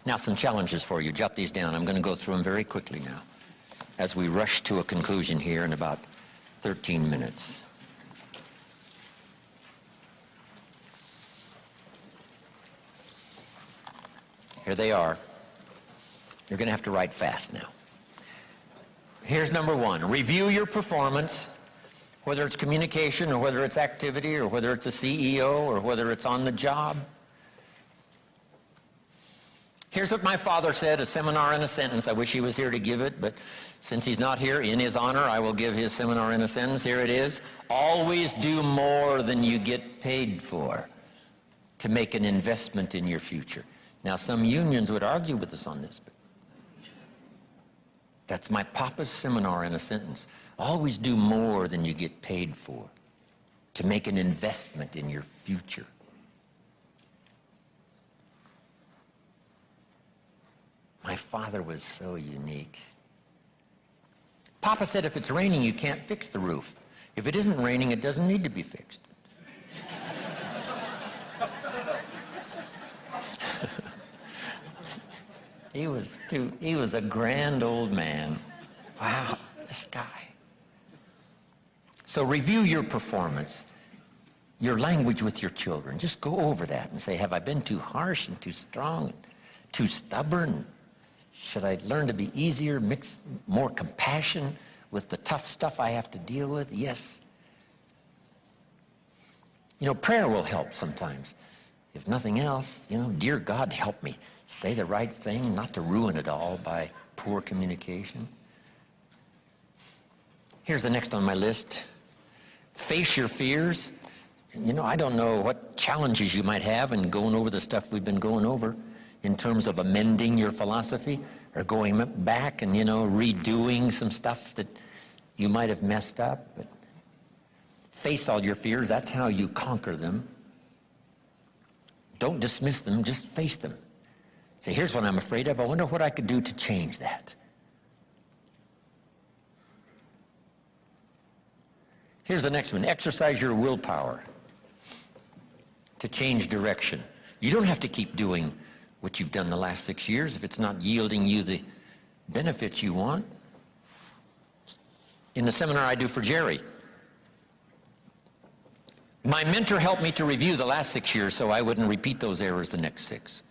Now, some challenges for you. Jot these down. I'm going to go through them very quickly now as we rush to a conclusion here in about 13 minutes. Here they are. You're going to have to write fast now. Here's number one. Review your performance, whether it's communication or whether it's activity or whether it's a CEO or whether it's on the job. Here's what my father said, a seminar in a sentence. I wish he was here to give it, but since he's not here, in his honor, I will give his seminar in a sentence. Here it is. Always do more than you get paid for to make an investment in your future. Now, some unions would argue with us on this, but that's my papa's seminar in a sentence. Always do more than you get paid for to make an investment in your future. My father was so unique. Papa said if it's raining, you can't fix the roof. If it isn't raining, it doesn't need to be fixed. He was a grand old man. Wow, this guy. So review your performance, your language with your children. Just go over that and say, have I been too harsh and too strong, and too stubborn? Should I learn to be easier, mix more compassion with the tough stuff I have to deal with? Yes. You know, prayer will help sometimes. If nothing else, you know, dear God, help me say the right thing, not to ruin it all by poor communication. Here's the next on my list. Face your fears. You know, I don't know what challenges you might have in going over the stuff we've been going over in terms of amending your philosophy or going back and, you know, redoing some stuff that you might have messed up. But face all your fears. That's how you conquer them. Don't dismiss them. Just face them. Say, here's what I'm afraid of. I wonder what I could do to change that. Here's the next one. Exercise your willpower to change direction. You don't have to keep doing what you've done the last 6 years if it's not yielding you the benefits you want. In the seminar I do for Jerry, my mentor helped me to review the last 6 years so I wouldn't repeat those errors the next 6.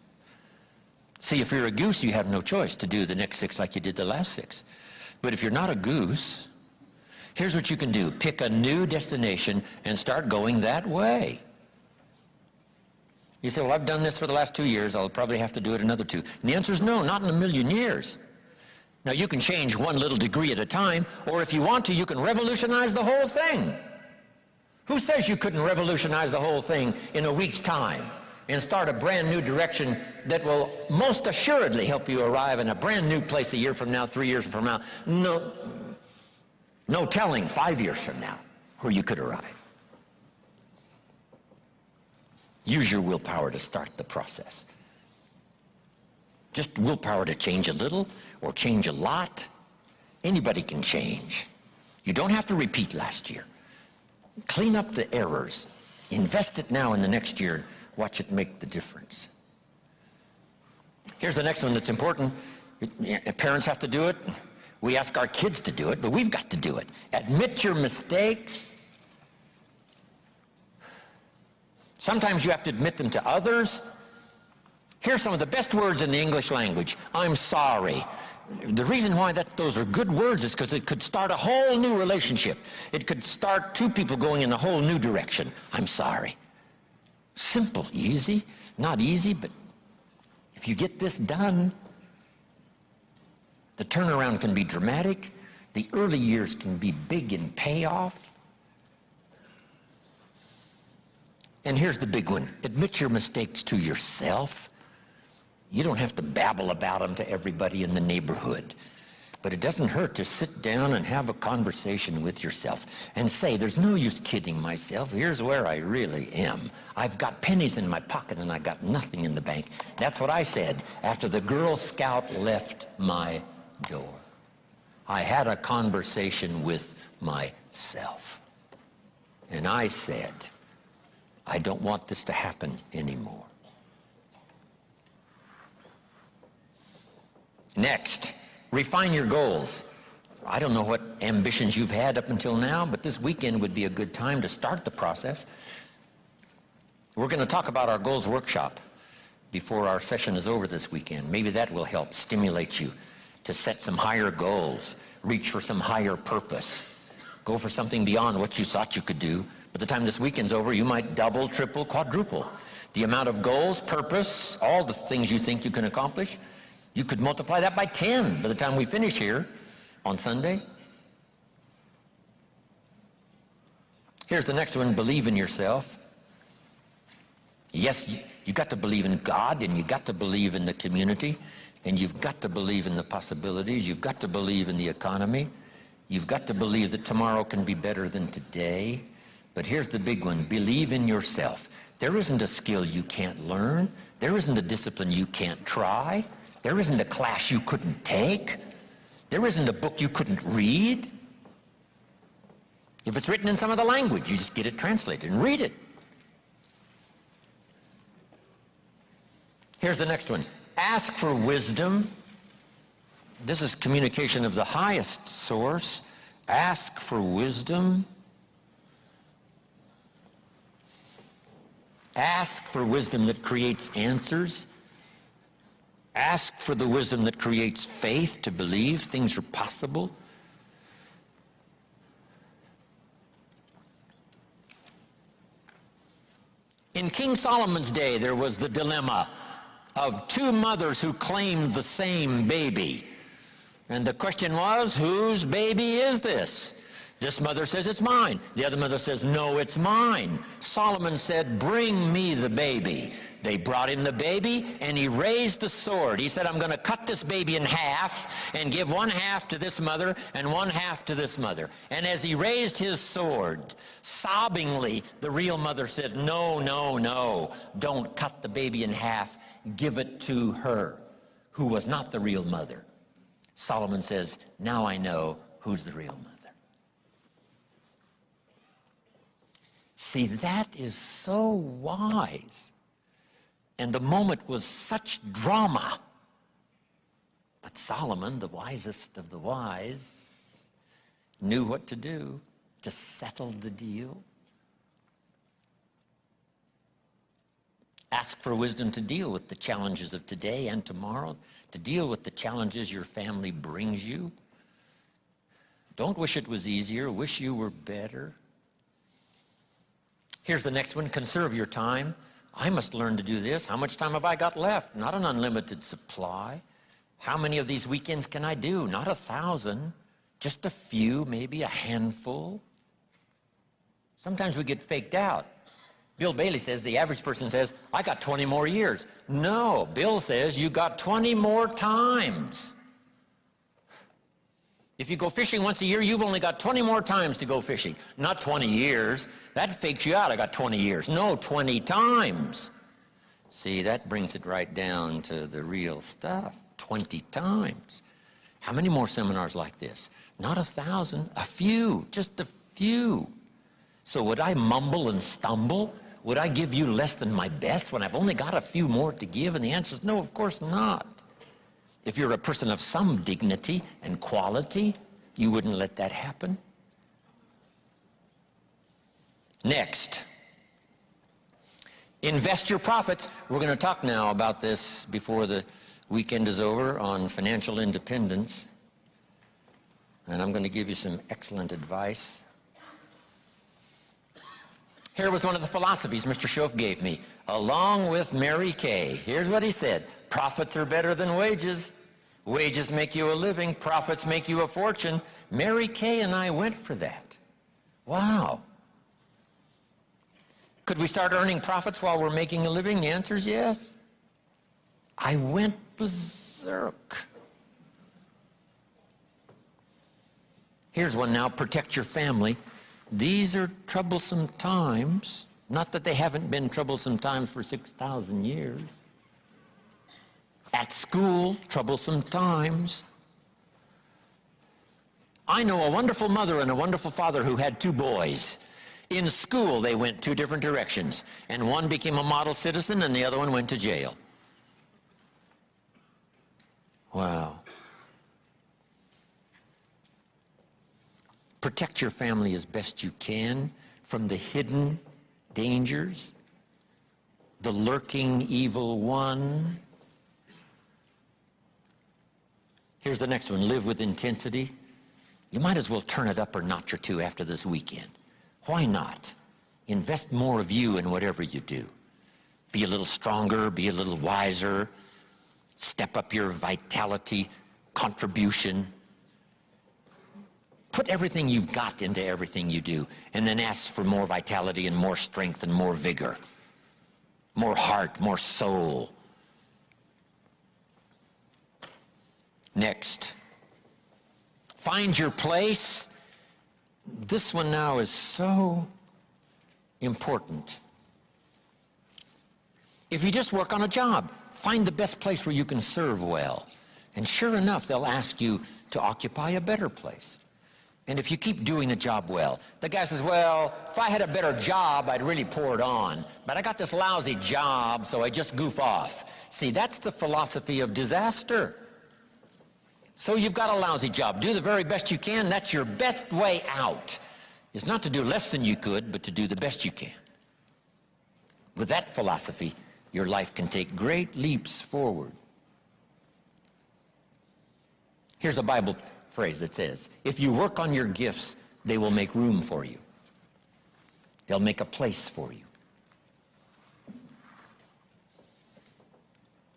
See, if you're a goose, you have no choice to do the next 6 like you did the last 6. But if you're not a goose, here's what you can do. Pick a new destination and start going that way. You say, well, I've done this for the last 2 years. I'll probably have to do it another 2. And the answer is no, not in a million years. Now, you can change one little degree at a time, or if you want to, you can revolutionize the whole thing. Who says you couldn't revolutionize the whole thing in a week's time and start a brand new direction that will most assuredly help you arrive in a brand new place a year from now, 3 years from now? No telling 5 years from now where you could arrive. Use your willpower to start the process. Just willpower to change a little or change a lot. Anybody can change. You don't have to repeat last year. Clean up the errors. Invest it now in the next year. Watch it make the difference. Here's the next one that's important. Parents have to do it. We ask our kids to do it, but we've got to do it. Admit your mistakes. Sometimes you have to admit them to others. Here's some of the best words in the English language. I'm sorry. The reason why those are good words is because it could start a whole new relationship. It could start 2 people going in a whole new direction. I'm sorry. Simple, easy, not easy, but if you get this done, the turnaround can be dramatic. The early years can be big in payoff. And here's the big one. Admit your mistakes to yourself. You don't have to babble about them to everybody in the neighborhood. But it doesn't hurt to sit down and have a conversation with yourself and say, there's no use kidding myself. Here's where I really am. I've got pennies in my pocket and I got nothing in the bank. That's what I said after the Girl Scout left my door. I had a conversation with myself. And I said, I don't want this to happen anymore. Next, refine your goals. I don't know what ambitions you've had up until now, but this weekend would be a good time to start the process. We're going to talk about our goals workshop before our session is over this weekend. Maybe that will help stimulate you to set some higher goals, reach for some higher purpose, go for something beyond what you thought you could do. By the time this weekend's over, you might double, triple, quadruple the amount of goals, purpose, all the things you think you can accomplish. You could multiply that by 10 by the time we finish here on Sunday. Here's the next one, believe in yourself. Yes, you got to believe in God, and you got to believe in the community, and you've got to believe in the possibilities. You've got to believe in the economy. You've got to believe that tomorrow can be better than today. But here's the big one, believe in yourself. There isn't a skill you can't learn. There isn't a discipline you can't try. There isn't a class you couldn't take. There isn't a book you couldn't read. If it's written in some other language, you just get it translated and read it. Here's the next one. Ask for wisdom. This is communication of the highest source. Ask for wisdom. Ask for wisdom that creates answers. Ask for the wisdom that creates faith to believe things are possible. In King Solomon's day, there was the dilemma of two mothers who claimed the same baby. And the question was, whose baby is this? This mother says, it's mine. The other mother says, no, it's mine. Solomon said, bring me the baby. They brought him the baby, and he raised the sword. He said, I'm going to cut this baby in half and give one half to this mother and one half to this mother. And as he raised his sword, sobbingly, the real mother said, no, no, no, don't cut the baby in half. Give it to her, who was not the real mother. Solomon says, now I know who's the real mother. See, that is so wise. And the moment was such drama. But Solomon, the wisest of the wise, knew what to do to settle the deal. Ask for wisdom to deal with the challenges of today and tomorrow, to deal with the challenges your family brings you. Don't wish it was easier, wish you were better. Here's the next one, conserve your time. I must learn to do this. How much time have I got left? Not an unlimited supply. How many of these weekends can I do? Not 1,000, just a few, maybe a handful. Sometimes we get faked out. Bill Bailey says, the average person says, I got 20 more years. No, Bill says, you got 20 more times. If you go fishing once a year, you've only got 20 more times to go fishing. Not 20 years. That fakes you out. I got 20 years. No, 20 times. See, that brings it right down to the real stuff. 20 times. How many more seminars like this? Not 1,000, a few, just a few. So would I mumble and stumble? Would I give you less than my best when I've only got a few more to give? And the answer is no, of course not. If you're a person of some dignity and quality, you wouldn't let that happen. Next, invest your profits. We're going to talk now about this before the weekend is over on financial independence. And I'm going to give you some excellent advice. Here was one of the philosophies Mr. Schoaf gave me, along with Mary Kay. Here's what he said. Profits are better than wages. Wages make you a living. Profits make you a fortune. Mary Kay and I went for that. Wow. Could we start earning profits while we're making a living? The answer is yes. I went berserk. Here's one now. Protect your family. These are troublesome times. Not that they haven't been troublesome times for 6,000 years. At school, troublesome times. I know a wonderful mother and a wonderful father who had two boys. In school, they went two different directions, and one became a model citizen and the other one went to jail. Wow. Protect your family as best you can from the hidden dangers, the lurking evil one. Here's the next one, live with intensity. You might as well turn it up a notch or two after this weekend. Why not? Invest more of you in whatever you do. Be a little stronger, be a little wiser, step up your vitality, contribution. Put everything you've got into everything you do, and then ask for more vitality and more strength and more vigor, more heart, more soul. Next, find your place. This one now is so important. If you just work on a job, find the best place where you can serve well. And sure enough, they'll ask you to occupy a better place. And if you keep doing the job well, the guy says, well, if I had a better job, I'd really pour it on. But I got this lousy job, so I just goof off. See, that's the philosophy of disaster. So you've got a lousy job. Do the very best you can. That's your best way out. It's not to do less than you could, but to do the best you can. With that philosophy, your life can take great leaps forward. Here's a Bible phrase that says, if you work on your gifts, they will make room for you. They'll make a place for you.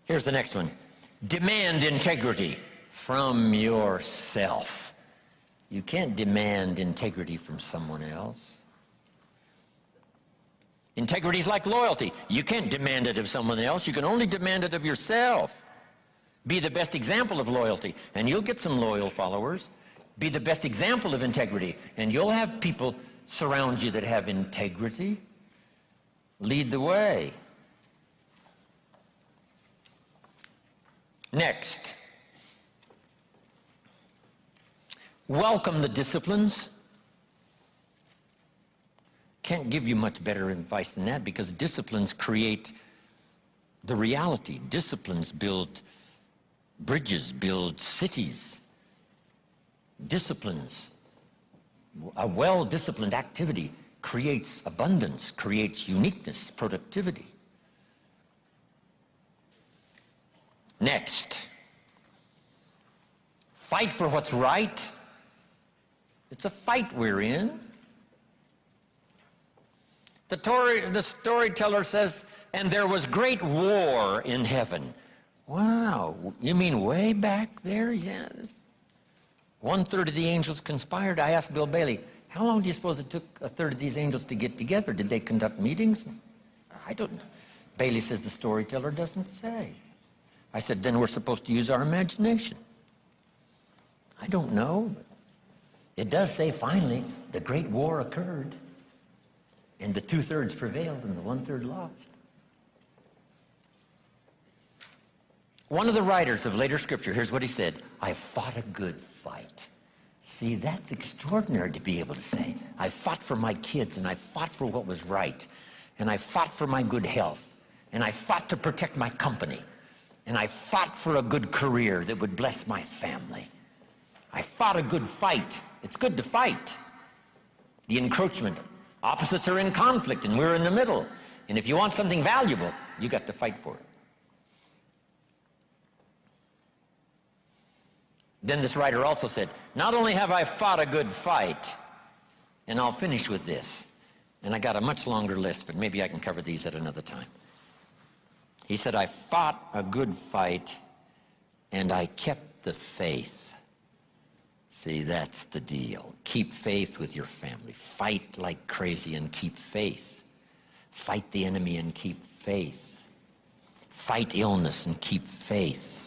Here's the next one. Demand integrity from yourself. You can't demand integrity from someone else. Integrity is like loyalty. You can't demand it of someone else. You can only demand it of yourself. Be the best example of loyalty, and you'll get some loyal followers. Be the best example of integrity, and you'll have people surround you that have integrity. Lead the way. Next, welcome the disciplines. Can't give you much better advice than that, because disciplines create the reality. Disciplines build bridges, build cities. Disciplines, a well-disciplined activity creates abundance, creates uniqueness, productivity. Next, fight for what's right. It's a fight we're in. The storyteller says, and there was great war in heaven. Wow, you mean way back there? Yes. 1/3 of the angels conspired. I asked Bill Bailey, how long do you suppose it took 1/3 of these angels to get together? Did they conduct meetings? I don't know. Bailey says the storyteller doesn't say. I said, then we're supposed to use our imagination. I don't know. It does say finally the great war occurred, and the 2/3 prevailed and the 1/3 lost. One of the writers of later scripture, here's what he said, I fought a good fight. See, that's extraordinary to be able to say. I fought for my kids, and I fought for what was right, and I fought for my good health, and I fought to protect my company, and I fought for a good career that would bless my family. I fought a good fight. It's good to fight. The encroachment. Opposites are in conflict, and we're in the middle. And if you want something valuable, you got to fight for it. Then this writer also said, not only have I fought a good fight, and I'll finish with this, and I got a much longer list, but maybe I can cover these at another time. He said, I fought a good fight, and I kept the faith. See, that's the deal. Keep faith with your family. Fight like crazy and keep faith. Fight the enemy and keep faith. Fight illness and keep faith.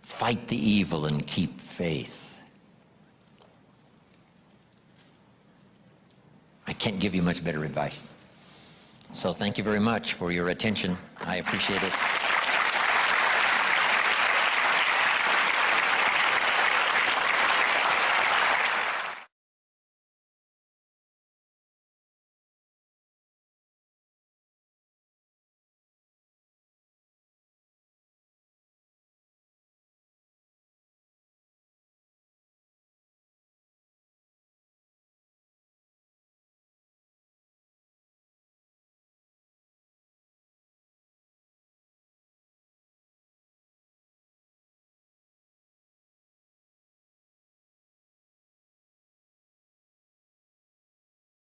Fight the evil and keep faith. I can't give you much better advice. So thank you very much for your attention. I appreciate it.